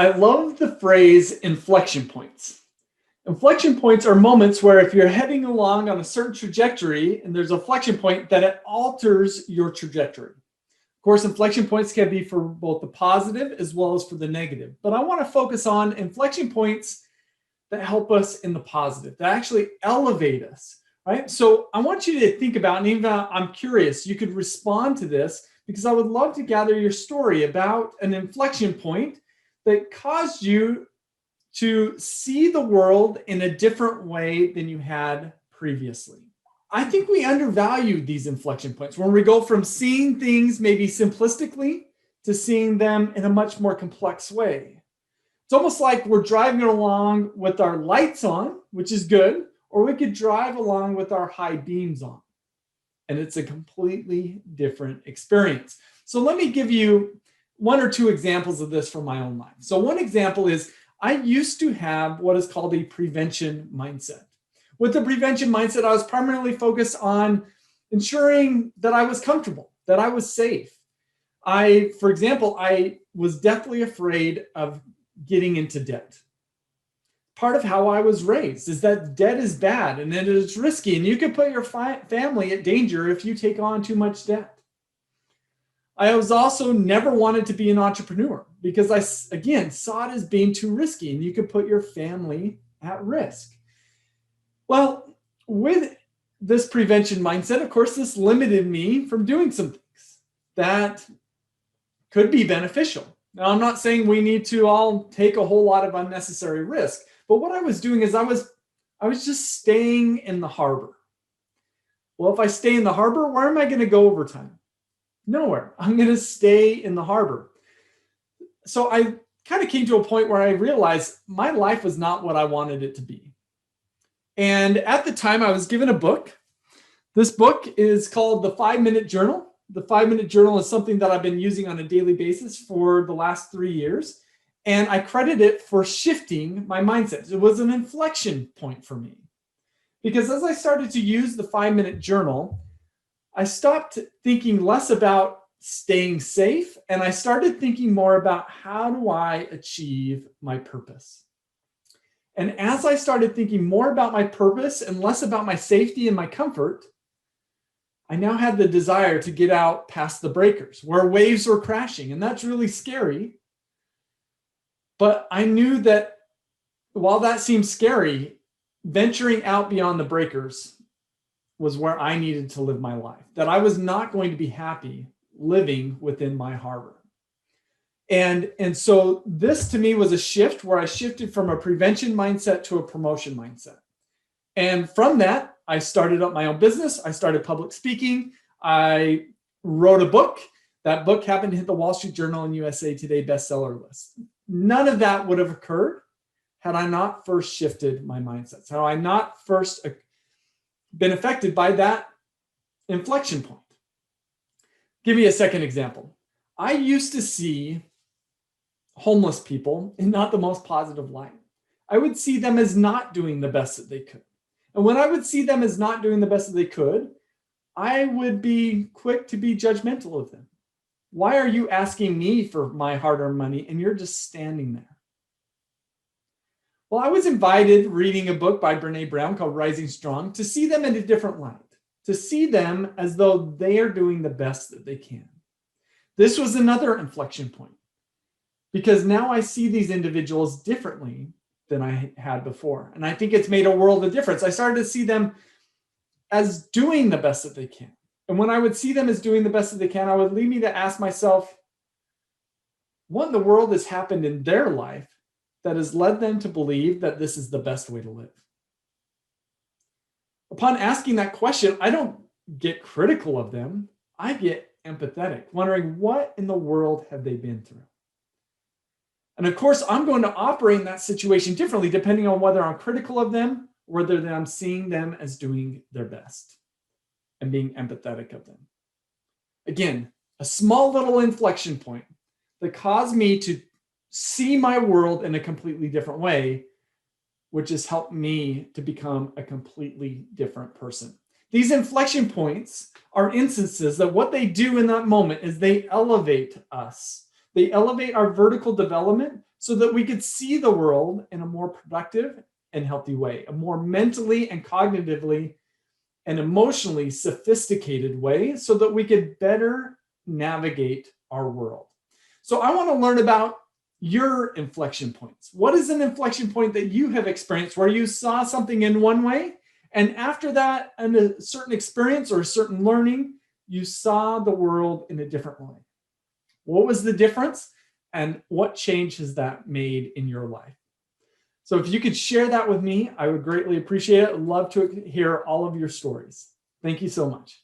I love the phrase inflection points. Inflection points are moments where if you're heading along on a certain trajectory and there's a inflection point, that it alters your trajectory. Of course, inflection points can be for both the positive as well as for the negative. But I want to focus on inflection points that help us in the positive, that actually elevate us, right? So I want you to think about, and even I'm curious, you could respond to this because I would love to gather your story about an inflection point that caused you to see the world in a different way than you had previously. I think we undervalue these inflection points when we go from seeing things maybe simplistically to seeing them in a much more complex way. It's almost like we're driving along with our lights on, which is good, or we could drive along with our high beams on. And it's a completely different experience. So let me give you one or two examples of this from my own life. So one example is I used to have what is called a prevention mindset. With the prevention mindset, I was primarily focused on ensuring that I was comfortable, that I was safe. For example, I was deathly afraid of getting into debt. Part of how I was raised is that debt is bad and it is risky, and you can put your family at danger if you take on too much debt. I was also never wanted to be an entrepreneur because I, again, saw it as being too risky and you could put your family at risk. Well, with this prevention mindset, of course, this limited me from doing some things that could be beneficial. Now, I'm not saying we need to all take a whole lot of unnecessary risk, but what I was doing is I was just staying in the harbor. Well, if I stay in the harbor, where am I going to go over time? Nowhere. I'm going to stay in the harbor. So I kind of came to a point where I realized my life was not what I wanted it to be. And at the time, I was given a book. This book is called The 5-Minute Journal. The 5-Minute Journal is something that I've been using on a daily basis for the last 3 years. And I credit it for shifting my mindset. It was an inflection point for me. Because as I started to use the 5-Minute Journal, I stopped thinking less about staying safe, and I started thinking more about how do I achieve my purpose. And as I started thinking more about my purpose and less about my safety and my comfort, I now had the desire to get out past the breakers where waves were crashing. And that's really scary. But I knew that while that seemed scary, venturing out beyond the breakers was where I needed to live my life, that I was not going to be happy living within my harbor. And so this to me was a shift where I shifted from a prevention mindset to a promotion mindset. And from that, I started up my own business. I started public speaking. I wrote a book. That book happened to hit the Wall Street Journal and USA Today bestseller list. None of that would have occurred had I not first shifted my mindsets, had I not first been affected by that inflection point. Give me a second example. I used to see homeless people in not the most positive light. I would see them as not doing the best that they could. And when I would see them as not doing the best that they could, I would be quick to be judgmental of them. Why are you asking me for my hard-earned money and you're just standing there? Well, I was invited reading a book by Brene Brown called Rising Strong to see them in a different light, to see them as though they are doing the best that they can. This was another inflection point because now I see these individuals differently than I had before. And I think it's made a world of difference. I started to see them as doing the best that they can. And when I would see them as doing the best that they can, I would lead me to ask myself, what in the world has happened in their life that has led them to believe that this is the best way to live? Upon asking that question, I don't get critical of them. I get empathetic, wondering what in the world have they been through? And of course, I'm going to operate in that situation differently depending on whether I'm critical of them or whether I'm seeing them as doing their best and being empathetic of them. Again, a small little inflection point that caused me to see my world in a completely different way, which has helped me to become a completely different person. These inflection points are instances that what they do in that moment is they elevate us They elevate our vertical development so that we could see the world in a more productive and healthy way, a more mentally and cognitively and emotionally sophisticated way so that we could better navigate our world. So I want to learn about your inflection points. What is an inflection point that you have experienced where you saw something in one way, and after that, in a certain experience or a certain learning, you saw the world in a different way? What was the difference, and what change has that made in your life? So if you could share that with me, I would greatly appreciate it. I'd love to hear all of your stories. Thank you so much.